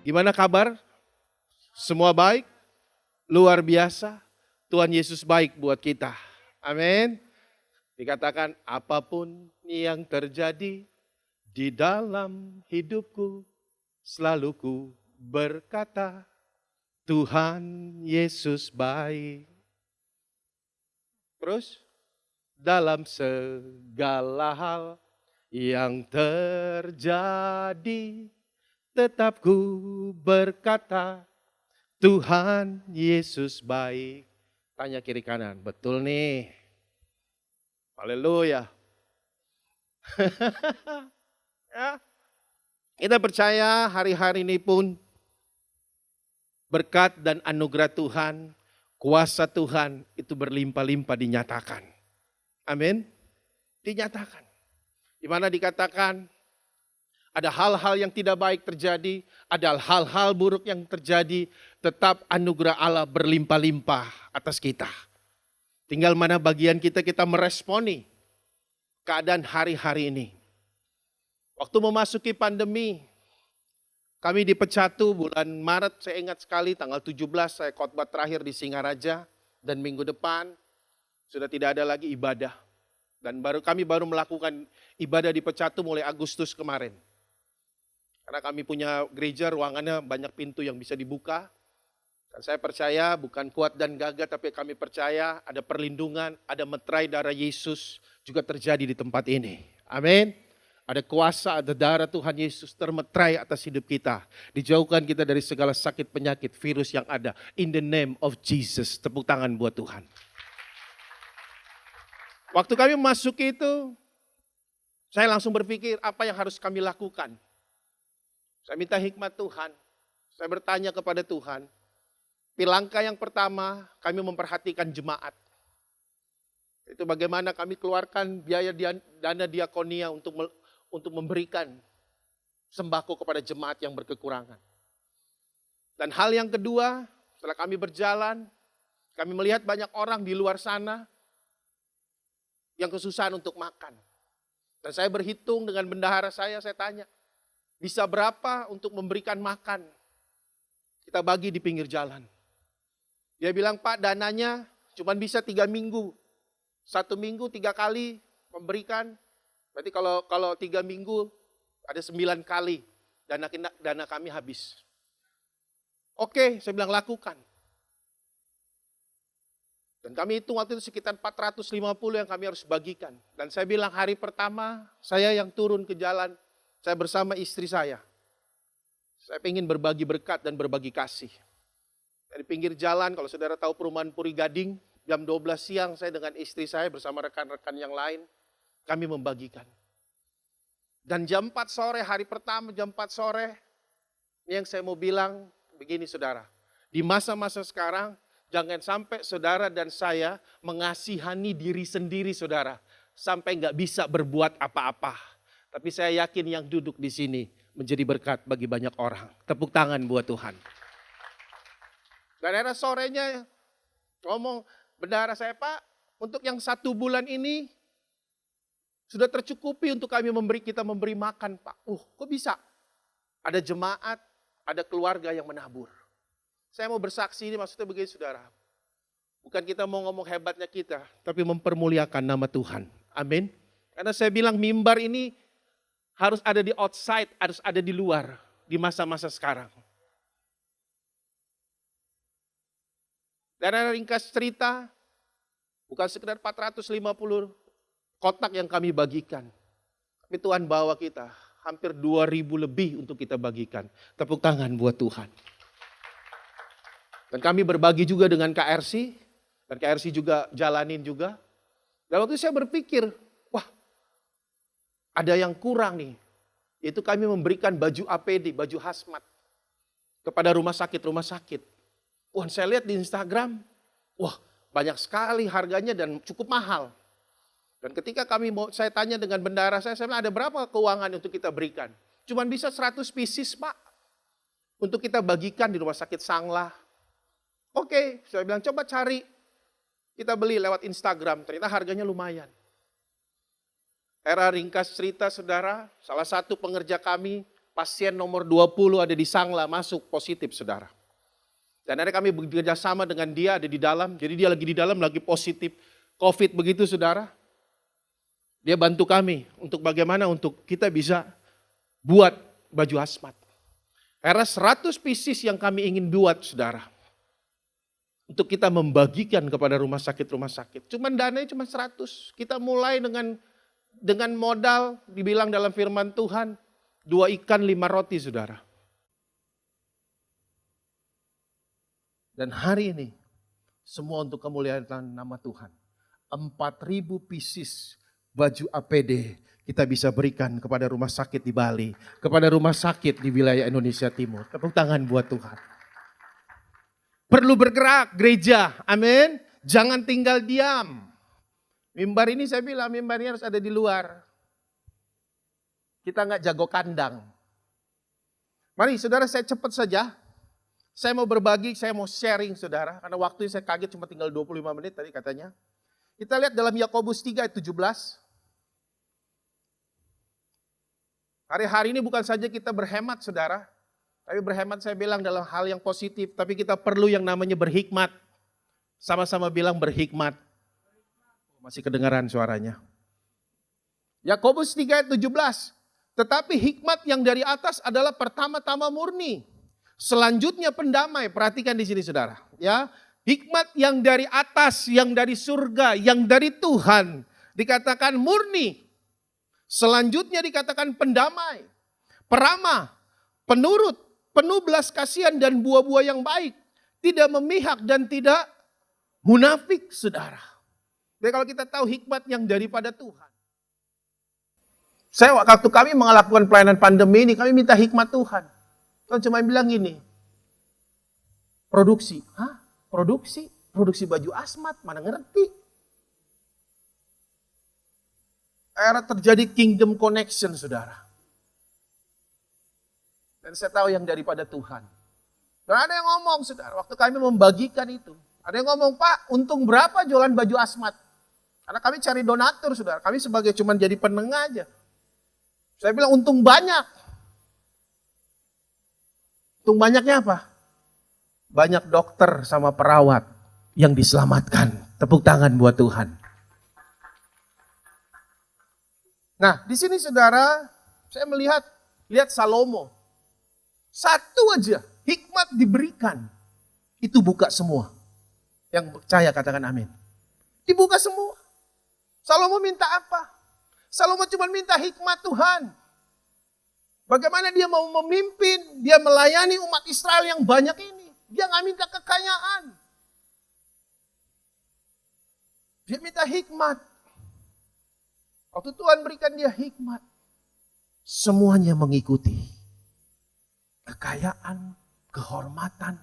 Gimana kabar? Semua baik? Luar biasa. Tuhan Yesus baik buat kita. Amin. Dikatakan apapun yang terjadi di dalam hidupku, selalu ku berkata, Tuhan Yesus baik. Terus, dalam segala hal yang terjadi, tetap ku berkata, Tuhan Yesus baik. Tanya kiri kanan, betul nih. Haleluya. Ya. Kita percaya hari-hari ini pun berkat dan anugerah Tuhan, kuasa Tuhan itu berlimpah-limpah dinyatakan. Amin. Dinyatakan. Di mana dikatakan ada hal-hal yang tidak baik terjadi, ada hal-hal buruk yang terjadi, tetap anugerah Allah berlimpah-limpah atas kita. Tinggal mana bagian kita meresponi keadaan hari-hari ini. Waktu memasuki pandemi, kami di Pecatu bulan Maret, saya ingat sekali tanggal 17 saya khotbah terakhir di Singaraja, dan minggu depan sudah tidak ada lagi ibadah. Dan kami baru melakukan ibadah di Pecatu mulai Agustus kemarin. Karena kami punya gereja, ruangannya banyak pintu yang bisa dibuka. Dan saya percaya bukan kuat dan gagah, tapi kami percaya ada perlindungan, ada meterai darah Yesus juga terjadi di tempat ini. Amin. Ada kuasa, ada darah Tuhan Yesus termeterai atas hidup kita. Dijauhkan kita dari segala sakit, penyakit, virus yang ada. In the name of Jesus. Tepuk tangan buat Tuhan. Waktu kami masuk itu, saya langsung berpikir apa yang harus kami lakukan. Saya minta hikmat Tuhan. Saya bertanya kepada Tuhan. Langkah yang pertama, kami memperhatikan jemaat. Itu bagaimana kami keluarkan biaya dana diakonia untuk memberikan sembako kepada jemaat yang berkekurangan. Dan hal yang kedua, setelah kami berjalan, kami melihat banyak orang di luar sana yang kesusahan untuk makan. Dan saya berhitung dengan bendahara saya tanya, bisa berapa untuk memberikan makan? Kita bagi di pinggir jalan. Dia bilang, Pak, dananya cuma bisa 3 minggu. 1 minggu 3 kali memberikan. Berarti kalau 3 minggu ada 9 kali dana kami habis. Oke, saya bilang lakukan. Dan kami hitung waktu itu sekitar 450 yang kami harus bagikan. Dan saya bilang hari pertama saya yang turun ke jalan, saya bersama istri saya. Saya ingin berbagi berkat dan berbagi kasih. Dari pinggir jalan, kalau saudara tahu perumahan Puri Gading, jam 12 siang saya dengan istri saya bersama rekan-rekan yang lain, kami membagikan. Dan jam 4 sore, hari pertama jam 4 sore, ini yang saya mau bilang begini saudara. Di masa-masa sekarang, jangan sampai saudara dan saya mengasihani diri sendiri saudara. Sampai nggak bisa berbuat apa-apa. Tapi saya yakin yang duduk di sini menjadi berkat bagi banyak orang. Tepuk tangan buat Tuhan. Dan era sorenya ngomong, bendahara saya, Pak, untuk yang 1 bulan ini sudah tercukupi untuk kita memberi makan, Pak. Kok bisa? Ada jemaat, ada keluarga yang menabur. Saya mau bersaksi ini maksudnya begini saudara. Bukan kita mau ngomong hebatnya kita, tapi mempermuliakan nama Tuhan. Amin. Karena saya bilang mimbar ini harus ada di outside, harus ada di luar, di masa-masa sekarang. Dan ringkas cerita, bukan sekedar 450 kotak yang kami bagikan. Tapi Tuhan bawa kita, hampir 2.000 lebih untuk kita bagikan. Tepuk tangan buat Tuhan. Dan kami berbagi juga dengan KRC, dan KRC juga jalanin juga. Dan waktu itu saya berpikir, wah ada yang kurang nih. Yaitu kami memberikan baju APD, baju hazmat kepada rumah sakit. Wah, saya lihat di Instagram, wah banyak sekali harganya dan cukup mahal. Dan ketika saya tanya dengan bendahara saya bilang ada berapa keuangan untuk kita berikan? Cuman bisa 100 pieces Pak, untuk kita bagikan di rumah sakit Sanglah. Oke, saya bilang coba cari, kita beli lewat Instagram, ternyata harganya lumayan. Era ringkas cerita saudara, salah satu pengerja kami pasien nomor 20 ada di Sangla masuk positif, saudara. Dan ada kami bekerja sama dengan dia, ada di dalam. Jadi dia lagi di dalam, lagi positif COVID begitu, saudara. Dia bantu kami untuk bagaimana untuk kita bisa buat baju hazmat. Era 100 pieces yang kami ingin buat, saudara. Untuk kita membagikan kepada rumah sakit. Cuman dananya cuma 100. Kita mulai dengan modal, dibilang dalam firman Tuhan, 2 ikan 5 roti, saudara. Dan hari ini, semua untuk kemuliaan nama Tuhan. 4.000 pieces baju APD kita bisa berikan kepada rumah sakit di Bali, kepada rumah sakit di wilayah Indonesia Timur. Tepuk tangan buat Tuhan. Perlu bergerak gereja, amin. Jangan tinggal diam. Mimbar ini saya bilang, mimbar ini harus ada di luar. Kita nggak jago kandang. Mari saudara, saya cepat saja. Saya mau berbagi, saya mau sharing saudara. Karena waktu saya kaget cuma tinggal 25 menit tadi katanya. Kita lihat dalam Yakobus 3 ayat 17. Hari-hari ini bukan saja kita berhemat saudara. Tapi berhemat saya bilang dalam hal yang positif. Tapi kita perlu yang namanya berhikmat. Sama-sama bilang berhikmat. Masih kedengaran suaranya. Yakobus 3 ayat 17. Tetapi hikmat yang dari atas adalah pertama-tama murni. Selanjutnya pendamai. Perhatikan di sini saudara. Ya, hikmat yang dari atas, yang dari surga, yang dari Tuhan. Dikatakan murni. Selanjutnya dikatakan pendamai. Peramah. Penurut. Penuh belas kasihan dan buah-buah yang baik. Tidak memihak dan tidak munafik, saudara. Jadi kalau kita tahu hikmat yang daripada Tuhan. Waktu kami melakukan pelayanan pandemi ini, kami minta hikmat Tuhan. Tuhan cuma bilang gini. Produksi. Hah? Produksi? Produksi baju hazmat? Mana ngerti? Era terjadi kingdom connection, saudara. Dan saya tahu yang daripada Tuhan. Dan ada yang ngomong, saudara, waktu kami membagikan itu. Ada yang ngomong, Pak, untung berapa jualan baju hazmat? Karena kami cari donatur, saudara. Kami sebagai cuman jadi penengah aja. Saya bilang, untung banyak. Untung banyaknya apa? Banyak dokter sama perawat yang diselamatkan. Tepuk tangan buat Tuhan. Nah, di sini saudara, saya lihat Salomo. Satu aja, hikmat diberikan. Itu buka semua. Yang percaya katakan amin. Dibuka semua. Salomo minta apa? Salomo cuma minta hikmat Tuhan. Bagaimana dia mau memimpin, dia melayani umat Israel yang banyak ini. Dia gak minta kekayaan. Dia minta hikmat. Waktu Tuhan berikan dia hikmat, semuanya mengikuti. Kekayaan, kehormatan.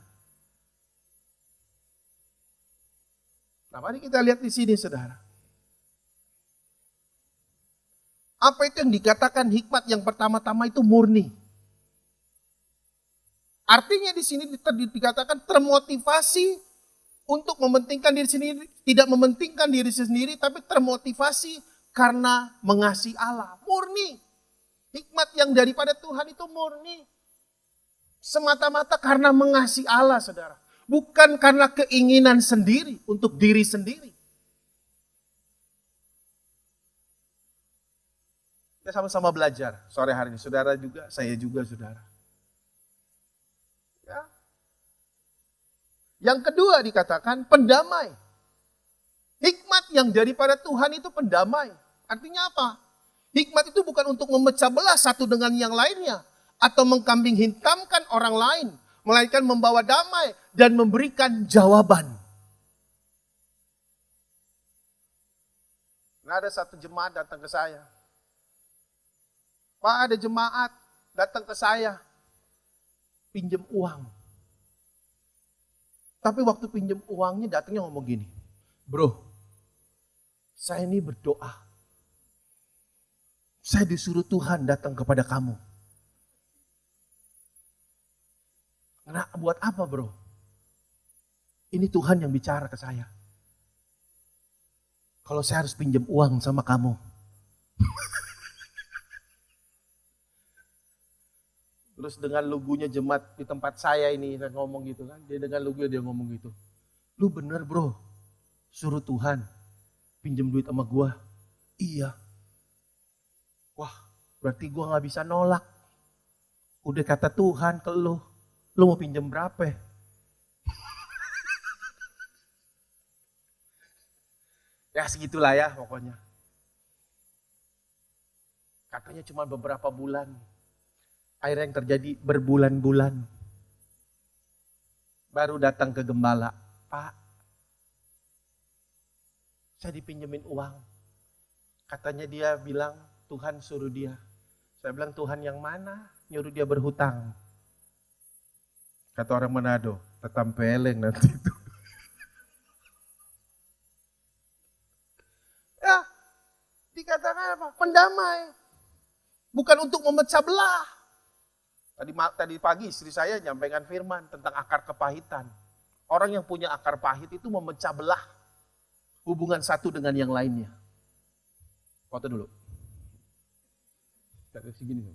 Nah, mari kita lihat di sini, saudara. Apa itu yang dikatakan hikmat yang pertama-tama itu murni? Artinya di sini dikatakan termotivasi untuk mementingkan diri sendiri, tidak mementingkan diri sendiri, tapi termotivasi karena mengasihi Allah. Murni. Hikmat yang daripada Tuhan itu murni. Semata-mata karena mengasihi Allah, saudara. Bukan karena keinginan sendiri, untuk diri sendiri. Kita sama-sama belajar sore hari ini. Saudara juga, saya juga, saudara. Ya. Yang kedua dikatakan pendamai. Hikmat yang daripada Tuhan itu pendamai. Artinya apa? Hikmat itu bukan untuk memecah belah satu dengan yang lainnya. Atau mengkambing hitamkan orang lain. Melainkan membawa damai dan memberikan jawaban. Nah, ada satu jemaat datang ke saya. Pak, ada jemaat datang ke saya. Pinjam uang. Tapi waktu pinjam uangnya datangnya ngomong gini. Bro, saya ini berdoa. Saya disuruh Tuhan datang kepada kamu. Nah, buat apa bro? Ini Tuhan yang bicara ke saya. Kalau saya harus pinjam uang sama kamu. Terus dengan lugunya jemaat di tempat saya ini ngomong gitu kan. Dia dengan lugunya dia ngomong gitu. Lu bener bro, suruh Tuhan pinjem duit sama gua. Iya. Wah, berarti gua gak bisa nolak. Udah kata Tuhan ke lu mau pinjem berapa? Ya segitulah ya pokoknya. Katanya cuma beberapa bulan. Akhirnya yang terjadi berbulan-bulan. Baru datang ke gembala. Pak, saya dipinjemin uang. Katanya dia bilang Tuhan suruh dia. Saya bilang Tuhan yang mana? Nyuruh dia berhutang. Kata orang Manado, tetempeleng nanti itu. Ya, dikatakan apa? Pendamai. Bukan untuk memecah belah. Tadi pagi istri saya nyampaikan firman tentang akar kepahitan. Orang yang punya akar pahit itu memecah belah hubungan satu dengan yang lainnya. Foto dulu. Dari segini.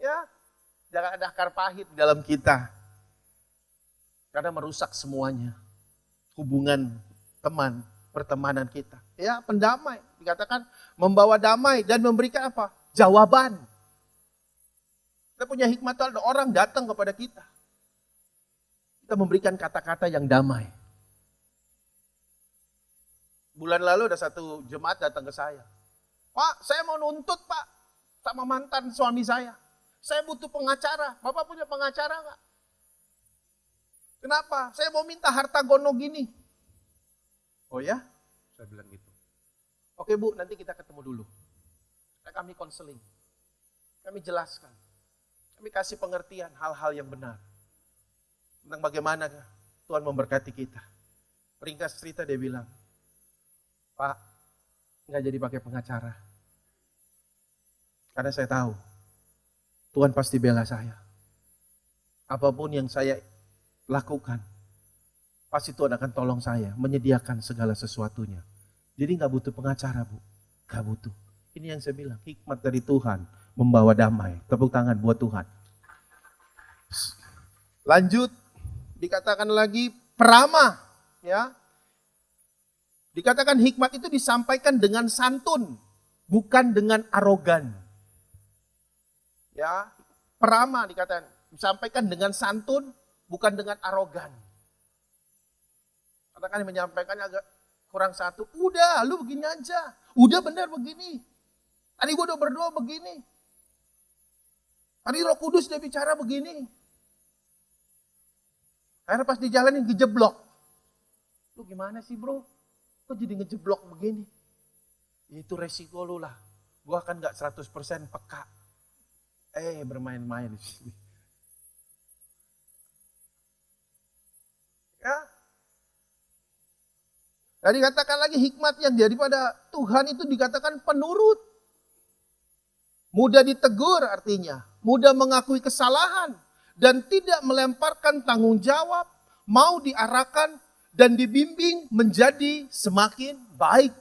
Ya, jangan ada akar pahit di dalam kita. Karena merusak semuanya. Hubungan teman, pertemanan kita. Ya, pendamai. Dikatakan membawa damai dan memberikan apa? Jawaban. Kita punya hikmat, ada orang datang kepada kita. Kita memberikan kata-kata yang damai. Bulan lalu ada satu jemaat datang ke saya. Pak, saya mau nuntut pak sama mantan suami saya. Saya butuh pengacara. Bapak punya pengacara nggak? Kenapa? Saya mau minta harta gono gini. Oh ya? Saya bilang gitu. Oke bu, nanti kita ketemu dulu. Kami konseling. Kami jelaskan. Kami kasih pengertian hal-hal yang benar. Tentang bagaimana Tuhan memberkati kita. Ringkas cerita dia bilang, Pak, nggak jadi pakai pengacara. Karena saya tahu, Tuhan pasti bela saya. Apapun yang saya lakukan, pasti Tuhan akan tolong saya, menyediakan segala sesuatunya. Jadi nggak butuh pengacara bu, nggak butuh. Ini yang saya bilang, hikmat dari Tuhan membawa damai. Tepuk tangan buat Tuhan. Lanjut, dikatakan lagi peramah, ya. Dikatakan hikmat itu disampaikan dengan santun, bukan dengan arogan. Ya, peramah dikatakan disampaikan dengan santun, bukan dengan arogan. Katakan menyampaikannya agak kurang satu. Udah, lu begini aja. Udah benar begini. Tadi gue udah berdoa begini. Tadi Roh Kudus dia bicara begini. Akhirnya pas dijalanin gejeblok. Lu gimana sih bro? Kok jadi ngejeblok begini? Ya itu resiko lu lah. Gua kan gak 100% peka. Bermain-main di sini. Ya. Dan dikatakan lagi hikmat yang daripada Tuhan itu dikatakan penurut. Mudah ditegur artinya. Mudah mengakui kesalahan. Dan tidak melemparkan tanggung jawab. Mau diarahkan dan dibimbing menjadi semakin baik.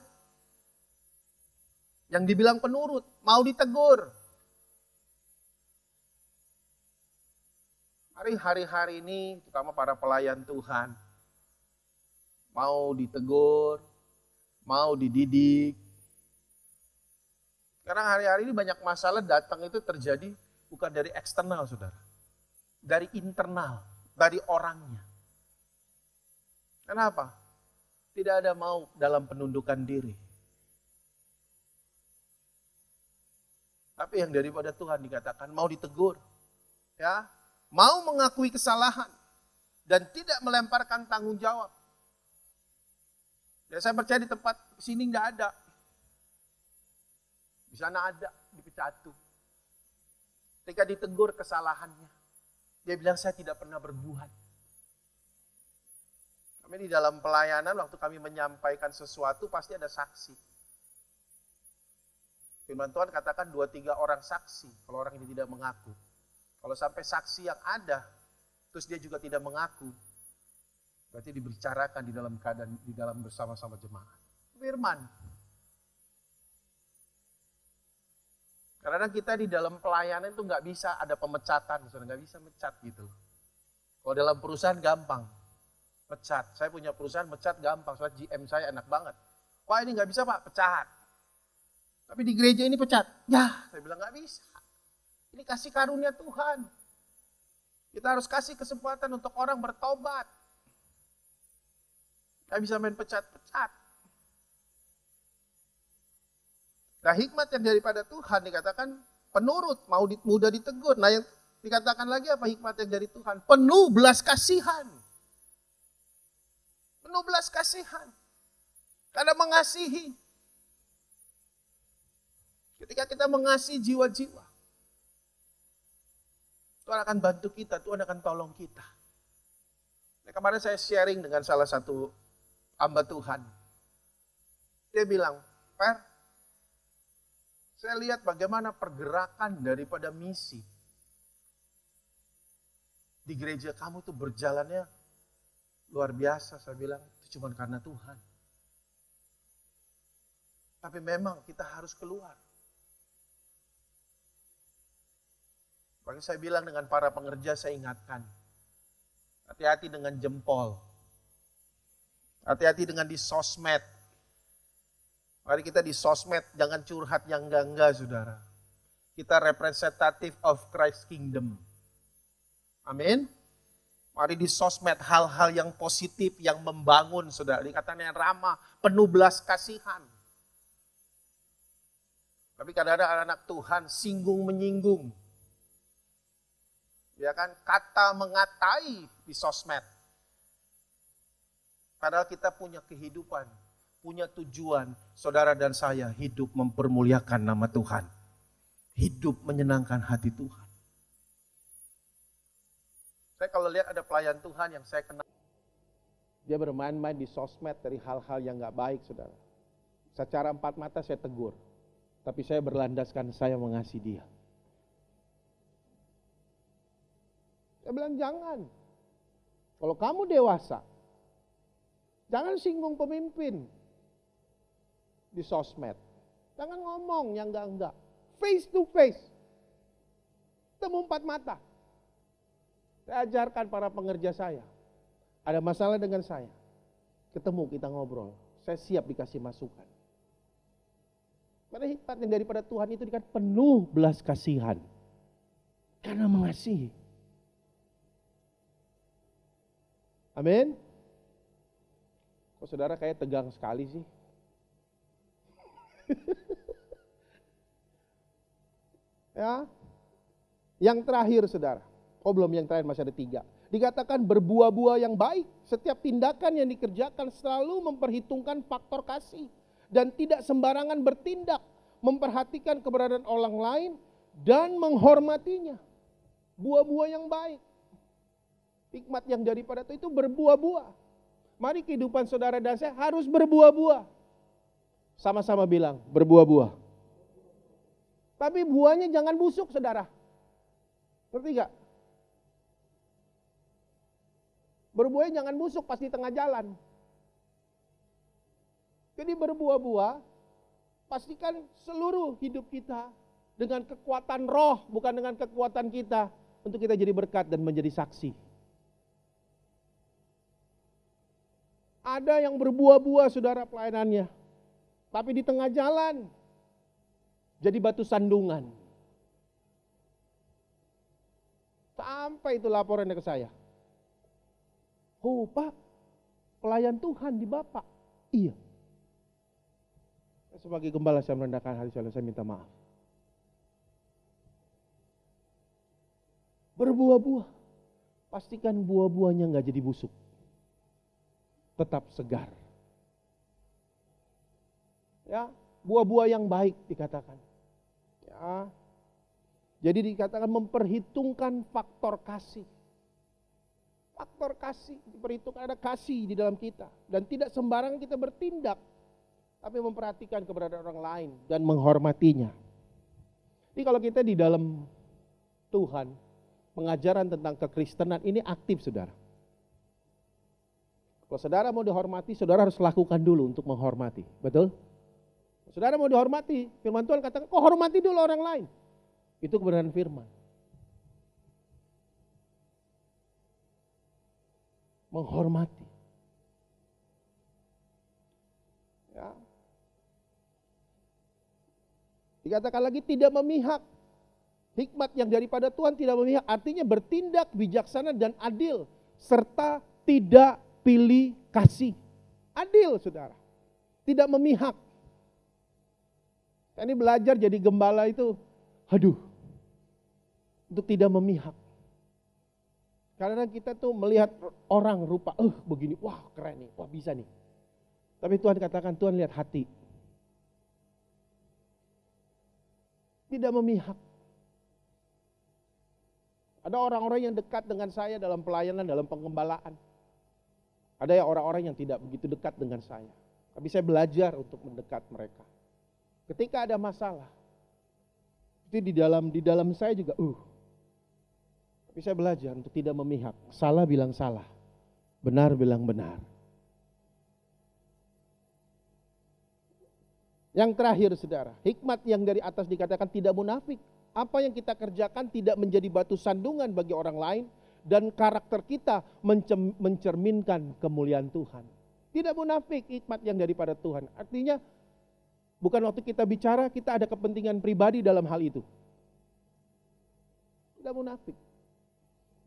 Yang dibilang penurut, mau ditegur. Hari-hari ini, terutama para pelayan Tuhan, mau ditegur, mau dididik. Karena hari-hari ini banyak masalah datang itu terjadi bukan dari eksternal, saudara. Dari internal, dari orangnya. Kenapa? Tidak ada mau dalam penundukan diri. Tapi yang daripada Tuhan dikatakan mau ditegur. Ya, mau mengakui kesalahan. Dan tidak melemparkan tanggung jawab. Ya, saya percaya di tempat sini nggak ada. Di sana ada, di Pecatu. Ketika ditegur kesalahannya. Dia bilang saya tidak pernah berbuat. Kami di dalam pelayanan waktu kami menyampaikan sesuatu pasti ada saksi. Firman Tuhan katakan 2-3 orang saksi kalau orang ini tidak mengaku. Kalau sampai saksi yang ada, terus dia juga tidak mengaku, berarti dibicarakan di dalam keadaan, di dalam bersama-sama jemaat. Firman. Karena kita di dalam pelayanan itu nggak bisa ada pemecatan, saudara, nggak bisa mecat gitu. Kalau dalam perusahaan gampang, pecat. Saya punya perusahaan mecat gampang, soalnya GM saya enak banget. Wah ini nggak bisa Pak, pecat. Tapi di gereja ini pecat. Ya, saya bilang nggak bisa. Ini kasih karunia Tuhan. Kita harus kasih kesempatan untuk orang bertobat. Nggak bisa main pecat-pecat. Nah hikmat yang daripada Tuhan dikatakan penurut, mudah ditegur. Nah yang dikatakan lagi apa hikmat yang dari Tuhan? Penuh belas kasihan. Penuh belas kasihan. Karena mengasihi. Ketika kita mengasihi jiwa-jiwa, Tuhan akan bantu kita, Tuhan akan tolong kita. Nah, kemarin saya sharing dengan salah satu hamba Tuhan. Dia bilang, Per, saya lihat bagaimana pergerakan daripada misi. Di gereja kamu tuh berjalannya luar biasa. Saya bilang, itu cuma karena Tuhan. Tapi memang kita harus keluar. Makanya saya bilang dengan para pengerja, saya ingatkan. Hati-hati dengan jempol. Hati-hati dengan di sosmed. Mari kita di sosmed, jangan curhat yang enggak-enggak, saudara. Kita representative of Christ Kingdom. Amin. Mari di sosmed hal-hal yang positif, yang membangun, saudara. Dikatakan yang ramah, penuh belas kasihan. Tapi kadang-kadang anak Tuhan singgung menyinggung. Ya kan, kata mengatai di sosmed. Padahal kita punya kehidupan, punya tujuan. Saudara dan saya hidup mempermuliakan nama Tuhan. Hidup menyenangkan hati Tuhan. Saya kalau lihat ada pelayan Tuhan yang saya kenal. Dia bermain-main di sosmed dari hal-hal yang gak baik, saudara. Secara empat mata saya tegur. Tapi saya berlandaskan saya mengasihi dia. Saya bilang jangan. Kalau kamu dewasa, jangan singgung pemimpin di sosmed. Jangan ngomong yang enggak-enggak. Face to face. Temu empat mata. Saya ajarkan para pengerja saya. Ada masalah dengan saya. Ketemu kita ngobrol. Saya siap dikasih masukan. Pada hikmat yang daripada Tuhan itu dikatakan penuh belas kasihan. Karena mengasihi. Amin. Kok saudara kayak tegang sekali sih? Ya. Yang terakhir saudara. Oh belum, yang terakhir masih ada 3. Dikatakan berbuah-buah yang baik. Setiap tindakan yang dikerjakan selalu memperhitungkan faktor kasih. Dan tidak sembarangan bertindak. Memperhatikan keberadaan orang lain. Dan menghormatinya. Buah-buah yang baik. Hikmat yang daripada itu berbuah-buah. Mari kehidupan saudara dan saya harus berbuah-buah. Sama-sama bilang berbuah-buah. Tapi buahnya jangan busuk saudara. Ngerti gak? Berbuahnya jangan busuk pas di tengah jalan. Jadi berbuah-buah, pastikan seluruh hidup kita dengan kekuatan roh, bukan dengan kekuatan kita. Untuk kita jadi berkat dan menjadi saksi. Ada yang berbuah-buah saudara pelayanannya. Tapi di tengah jalan jadi batu sandungan. Sampai itu laporannya ke saya. Oh Pak, pelayan Tuhan di Bapak. Iya. Sebagai gembala saya merendahkan hati saya minta maaf. Berbuah-buah. Pastikan buah-buahnya gak jadi busuk. Tetap segar. Ya, buah-buah yang baik dikatakan. Ya. Jadi dikatakan memperhitungkan faktor kasih. Faktor kasih, diperhitungkan ada kasih di dalam kita. Dan tidak sembarangan kita bertindak. Tapi memperhatikan keberadaan orang lain dan menghormatinya. Jadi kalau kita di dalam Tuhan, pengajaran tentang kekristenan ini aktif saudara. Kalau saudara mau dihormati, saudara harus lakukan dulu untuk menghormati. Betul? Saudara mau dihormati, firman Tuhan katakan, kok hormati dulu orang lain. Itu kebenaran firman. Menghormati. Ya. Dikatakan lagi tidak memihak. Hikmat yang daripada Tuhan tidak memihak, artinya bertindak bijaksana dan adil, serta tidak pilih kasih. Adil, saudara. Tidak memihak. Ini belajar jadi gembala itu, untuk tidak memihak. Karena kita tuh melihat orang rupa, begini, wah keren nih, wah bisa nih. Tapi Tuhan katakan, Tuhan lihat hati. Tidak memihak. Ada orang-orang yang dekat dengan saya dalam pelayanan, dalam pengembalaan. Ada orang-orang yang tidak begitu dekat dengan saya. Tapi saya belajar untuk mendekat mereka. Ketika ada masalah, itu di dalam saya juga, tapi saya belajar untuk tidak memihak. Salah bilang salah, benar bilang benar. Yang terakhir, saudara, hikmat yang dari atas dikatakan tidak munafik. Apa yang kita kerjakan tidak menjadi batu sandungan bagi orang lain, dan karakter kita mencerminkan kemuliaan Tuhan. Tidak munafik, hikmat yang daripada Tuhan. Artinya, bukan waktu kita bicara, kita ada kepentingan pribadi dalam hal itu. Tidak munafik.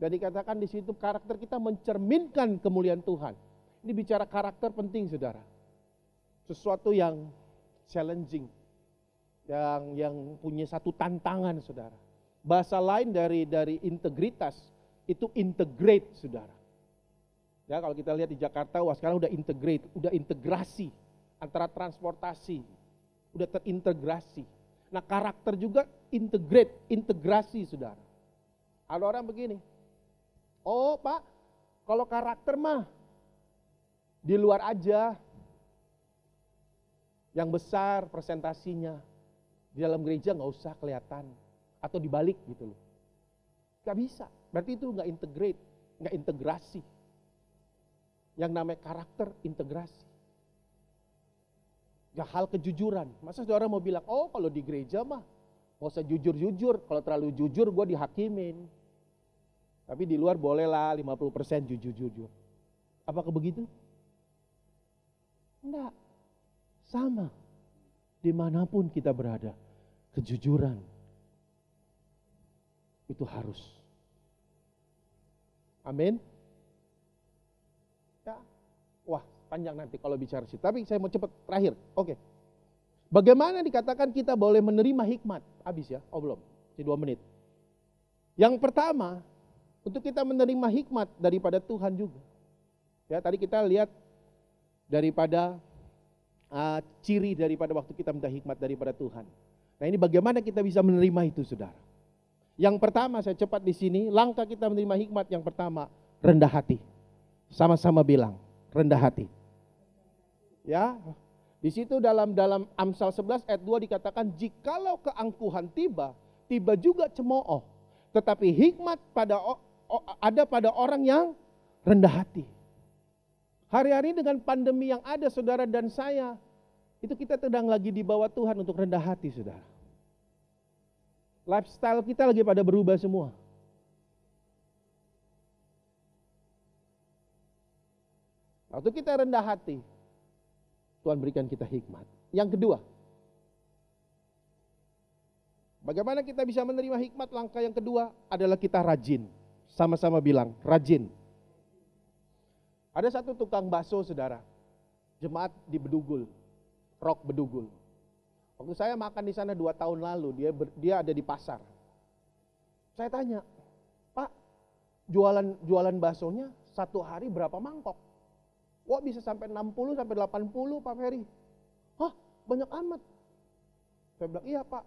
Dan dikatakan di situ karakter kita mencerminkan kemuliaan Tuhan. Ini bicara karakter penting, saudara. Sesuatu yang challenging, yang punya satu tantangan, saudara. Bahasa lain dari integritas itu integrate, saudara. Ya, kalau kita lihat di Jakarta, wah sekarang udah integrate, udah integrasi antara transportasi, udah terintegrasi. Nah, karakter juga integrasi, saudara. Ada orang begini, oh Pak, kalau karakter mah di luar aja, yang besar presentasinya, di dalam gereja nggak usah kelihatan, atau dibalik gitu loh. Gak bisa, berarti itu nggak integrate, nggak integrasi. Yang namanya karakter integrasi. Ya, hal kejujuran. Masa saudara mau bilang, oh kalau di gereja mah nggak usah jujur-jujur, kalau terlalu jujur gue dihakimin. Tapi di luar bolehlah 50% jujur-jujur. Apakah begitu? Enggak. Sama. Dimanapun kita berada, kejujuran itu harus. Amin. Ya. Wah, panjang nanti kalau bicara sih. Tapi saya mau cepat terakhir. Oke. Bagaimana dikatakan kita boleh menerima hikmat? Habis ya? Oh belum. Masih 2 menit. Yang pertama, untuk kita menerima hikmat daripada Tuhan juga. Ya, tadi kita lihat daripada ciri daripada waktu kita minta hikmat daripada Tuhan. Nah, ini bagaimana kita bisa menerima itu, saudara? Yang pertama, saya cepat di sini, langkah kita menerima hikmat yang pertama, rendah hati. Sama-sama bilang, rendah hati. Ya, di situ dalam Amsal 11 ayat 2 dikatakan, jikalau keangkuhan tiba juga cemooh, tetapi hikmat ada pada orang yang rendah hati. Hari-hari dengan pandemi yang ada, saudara dan saya, itu kita sedang lagi dibawa Tuhan untuk rendah hati, saudara. Lifestyle kita lagi pada berubah semua. Waktu kita rendah hati, Tuhan berikan kita hikmat. Yang kedua, bagaimana kita bisa menerima hikmat? Langkah yang kedua adalah kita rajin. Sama-sama bilang, rajin. Ada satu tukang bakso, saudara, jemaat di Bedugul, Rock Bedugul. Waktu saya makan di sana 2 tahun lalu, dia ada di pasar. Saya tanya, Pak, jualan baksonya satu hari berapa mangkok? Wah, bisa sampai 60 sampai 80, Pak Ferry. Hah, banyak amat. Saya bilang, iya Pak,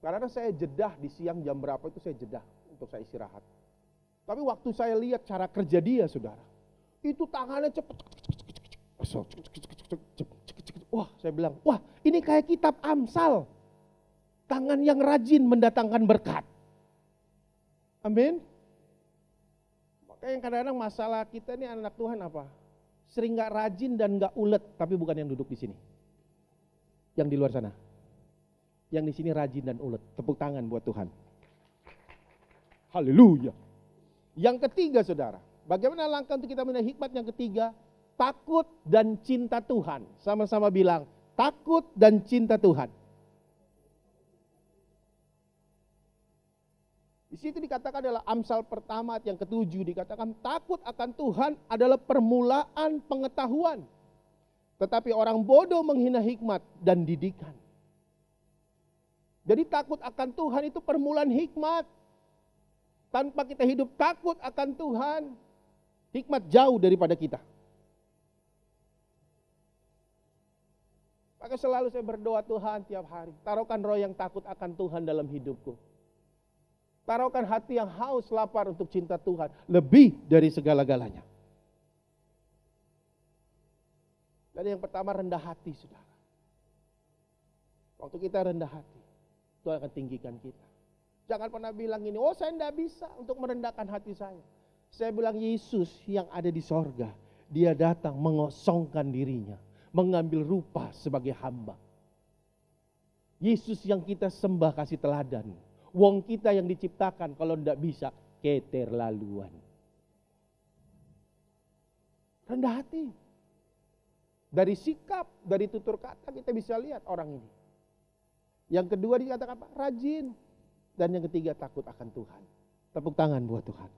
karena saya jedah di siang jam berapa itu saya jedah untuk saya istirahat. Tapi waktu saya lihat cara kerja dia, saudara, itu tangannya cepet. Wah, saya bilang, wah ini kayak kitab Amsal. Tangan yang rajin mendatangkan berkat. Amin. Makanya kadang-kadang masalah kita ini anak Tuhan apa? Sering gak rajin dan gak ulet, tapi bukan yang duduk di sini. Yang di luar sana. Yang di sini rajin dan ulet. Tepuk tangan buat Tuhan. Haleluya. Yang ketiga saudara. Bagaimana langkah untuk kita menaik hikmat yang ketiga? Takut dan cinta Tuhan. Sama-sama bilang, takut dan cinta Tuhan. Di situ dikatakan adalah Amsal pertama ayat yang ke-7 dikatakan takut akan Tuhan adalah permulaan pengetahuan. Tetapi orang bodoh menghina hikmat dan didikan. Jadi takut akan Tuhan itu permulaan hikmat. Tanpa kita hidup takut akan Tuhan, hikmat jauh daripada kita. Maka selalu saya berdoa, Tuhan tiap hari, taruhkan roh yang takut akan Tuhan dalam hidupku. Taruhkan hati yang haus lapar untuk cinta Tuhan, lebih dari segala-galanya. Dan yang pertama rendah hati, saudara. Waktu kita rendah hati, Tuhan akan tinggikan kita. Jangan pernah bilang ini, oh saya tidak bisa untuk merendahkan hati saya. Saya bilang Yesus yang ada di sorga, dia datang mengosongkan dirinya, mengambil rupa sebagai hamba. Yesus yang kita sembah kasih teladan. Wong kita yang diciptakan kalau tidak bisa, keterlaluan. Rendah hati. Dari sikap, dari tutur kata kita bisa lihat orang ini. Yang kedua dikatakan apa? Rajin. Dan yang ketiga takut akan Tuhan. Tepuk tangan buat Tuhan.